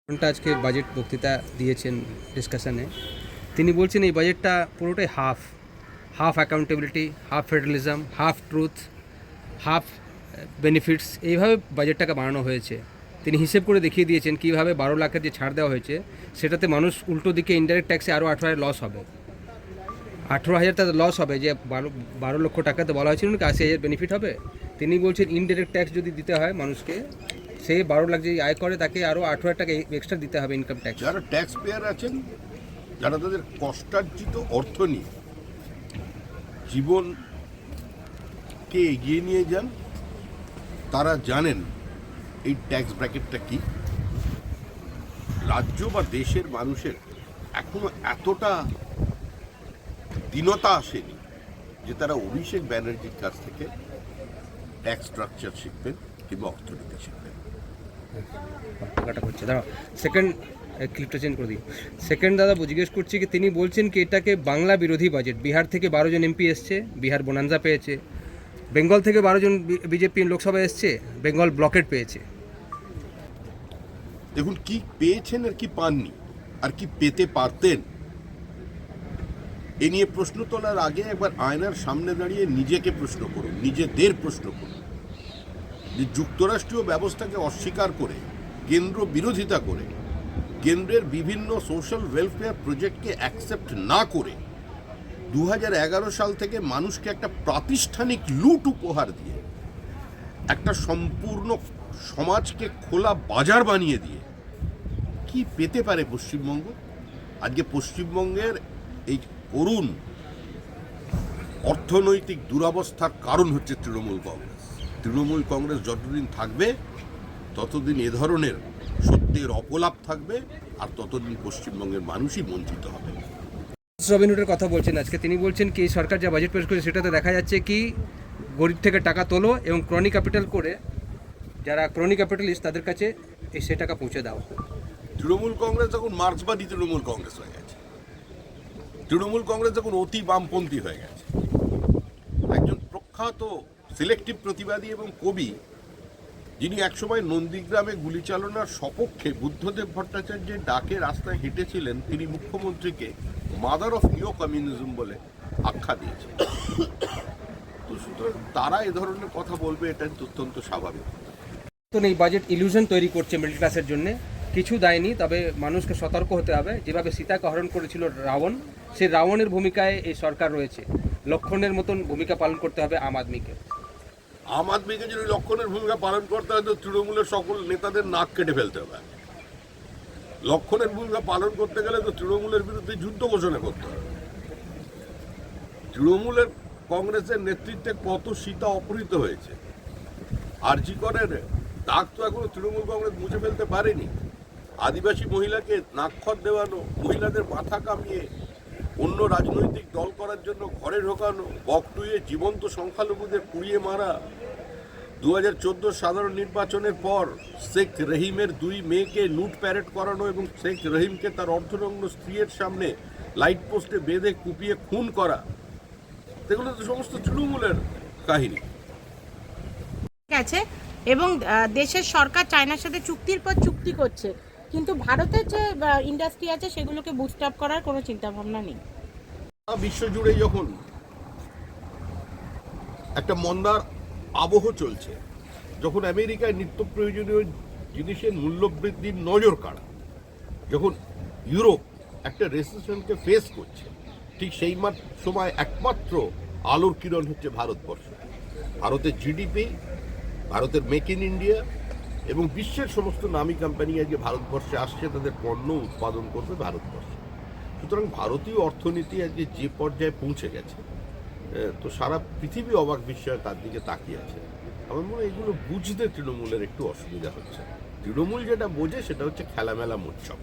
ঘন্টা আজকে বাজেট বক্তৃতা দিয়েছেন ডিসকাশনে। তিনি বলছেন এই বাজেটটা পুরোটাই half half accountability, half federalism, half truth, half benefits, এইভাবে বাজেটটাকে বানানো হয়েছে। তিনি হিসেব করে দেখিয়ে দিয়েছেন কীভাবে 12 লাখের যে ছাড় দেওয়া হয়েছে সেটাতে মানুষ উল্টো দিকে ইনডাইরেক্ট ট্যাক্সে আরও 18,000 লস হবে। 18,000 তাদের লস হবে, যে 12 লক্ষ টাকাতে বলা হয়েছিল না 80,000 বেনিফিট হবে। তিনি বলছেন ইনডাইরেক্ট ট্যাক্স যদি দিতে হয় মানুষকে, সে 12 লাখ যদি আয় করে তাকে আরও 18,000 টাকা এক্সট্রা দিতে হবে ইনকাম ট্যাক্স। যারা ট্যাক্স পেয়ার আছেন, যারা তাদের কষ্টার্জিত অর্থ নিয়ে জীবনকে এগিয়ে নিয়ে যান, তারা জানেন এই ট্যাক্স ব্র্যাকেটটা কি। রাজ্য বা দেশের মানুষের এখনো এতটা দীনতা আসেনি যে তারা অভিষেক ব্যানার্জির কাছ থেকে ট্যাক্স স্ট্রাকচার শিখবেন কিংবা অর্থনীতি শিখবেন। টাকাটা করছে দাঁড়াও, সেকেন্ড ক্লিপটা চেঞ্জ করে দিই। সেকেন্ড দাদা জিজ্ঞেস করছি কি, তিনি বলছেন কি এটাকে বাংলা বিরোধী বাজেট। বিহার থেকে 12 জন এমপি এসছে, বিহার বোনান্সা পেয়েছে। বেঙ্গল থেকে 12 জন বিজেপি লোকসভায় এসছে, বেঙ্গল ব্লকেট পেয়েছে। দেখুন কি পেয়েছেন আর কি পাননি, আর কি পেতে পারতেন, এ নিয়ে প্রশ্ন তোলার আগে একবার আয়নার সামনে দাঁড়িয়ে নিজেকে প্রশ্ন করুন, নিজেদের প্রশ্ন করুন যে যুক্তরাষ্ট্রীয় ব্যবস্থাকে অস্বীকার করে, কেন্দ্র বিরোধিতা করে, কেন্দ্রের বিভিন্ন সোশ্যাল ওয়েলফেয়ার প্রজেক্টকে অ্যাকসেপ্ট না করে 2011 সাল থেকে মানুষকে একটা প্রাতিষ্ঠানিক লুট উপহার দিয়ে, একটা সম্পূর্ণ সমাজকে খোলা বাজার বানিয়ে দিয়ে কি পেতে পারে পশ্চিমবঙ্গ? আজকে পশ্চিমবঙ্গের এই করুণ অর্থনৈতিক দুরবস্থার কারণ হচ্ছে তৃণমূল কংগ্রেস। তৃণমূল কংগ্রেস যতদিন থাকবে ততদিন এ ধরনের সত্যের অপলাপ থাকবে, আর ততদিন পশ্চিমবঙ্গের মানুষই বঞ্চিত হবে। রবিনহুডের কথা বলছেন আজকে। তিনি বলছেন কি সরকার যা বাজেট পেশ করেছে সেটাতে দেখা যাচ্ছে কি গরিব থেকে টাকা তোলো এবং ক্রনি ক্যাপিটাল করে, যারা ক্রনি ক্যাপিটালিস্ট তাদের কাছে সে টাকা পৌঁছে দাও। তৃণমূল কংগ্রেস যখন মার্ক্সবাদী তৃণমূল কংগ্রেস হয়ে গেছে, তৃণমূল কংগ্রেস যখন অতি বামপন্থী হয়ে গেছে। একজন প্রখ্যাত সিলেক্টিভ প্রতিবাদী এবং কবি, যিনি একসময় নন্দীগ্রামে গুলি চালনার সপক্ষে বুদ্ধদেব ভট্টাচার্যের ডাকে রাস্তায় হেঁটেছিলেন, তিনি মুখ্যমন্ত্রীকে মাদার অফ নিও কমিউনিজম বলে আখ্যা দিয়েছেন। তো সুতরাং তারা এ ধরনের কথা বলবে, এটা অত্যন্ত স্বাভাবিক। তো এই বাজেট ইলিউশন তৈরি করছে মিডল ক্লাসের জন্য। কিছু দেয়নি, তবে মানুষকে সতর্ক হতে হবে। যেভাবে সীতাকে হরণ করেছিল রাবণ, সেই রাবণের ভূমিকায় এই সরকার রয়েছে। লক্ষণের মতন ভূমিকা পালন করতে হবে আম আদমিকে। আম আদমিকে যদি লক্ষণের ভূমিকা পালন করতে হয় তো তৃণমূলের সকল নেতাদের নাক কেটে ফেলতে হবে। লক্ষণের ভূমিকা পালন করতে গেলে তো তৃণমূলের বিরুদ্ধে যুদ্ধ ঘোষণা করতে হবে। তৃণমূলের কংগ্রেসের নেতৃত্বে কত সীতা অপহৃত হয়েছে, আরজি করের দাগ তো এখনো তৃণমূল কংগ্রেস মুছে ফেলতে পারেনি। আদিবাসী মহিলাকে নাকখত দেওয়ানো, মহিলাদের মাথা কামিয়ে অন্য রাজনৈতিক দল করার জন্য ঘরে ঢোকানো, বকটুয়ে জীবন্ত সংখ্যালঘুদের পুড়িয়ে মারা, 2014 সাধারণ নির্বাচনের পর শেখ রহিমের 2 মেয়েকে নুট প্যারেড করানো এবং শেখ রহিমকে তার অর্ধনগ্ন স্ত্রীর সামনে লাইট পোস্টে বেঁধে কুপিয়ে খুন করা, এগুলো তো সমস্ত তৃণমূলের কাহিনী। আছে এবং দেশের সরকার চায়নার সাথে চুক্তির পর চুক্তি করছে, কিন্তু ভারতের যে ইন্ডাস্ট্রি আছে সেগুলোকে বুস্ট আপ করার কোনো চিন্তা ভাবনা নেই। বিশ্বজুড়ে যখন একটা মন্দার আবহ চলছে, যখন আমেরিকায় নিত্য প্রয়োজনীয় জিনিসের মূল্য বৃদ্ধির নজর কাড়া, যখন ইউরোপ একটা রেসেশনকে ফেস করছে, ঠিক সেই সময় একমাত্র আলোর কিরণ হচ্ছে ভারতবর্ষ। ভারতের জিডিপি, ভারতের মেক ইন ইন্ডিয়া এবং বিশ্বের সমস্ত নামী কোম্পানি আজকে ভারতবর্ষে আসছে, তাদের পণ্য উৎপাদন করবে ভারতবর্ষে। সুতরাং ভারতীয় অর্থনীতি আজকে যে পর্যায়ে পৌঁছে গেছে, তো সারা পৃথিবী অবাক বিস্ময়ে তার দিকে তাকিয়ে আছে। আমার মনে হয় এগুলো বুঝতে তৃণমূলের একটু অসুবিধা হচ্ছে। তৃণমূল যেটা বোঝে সেটা হচ্ছে খেলামেলা মোৎসব।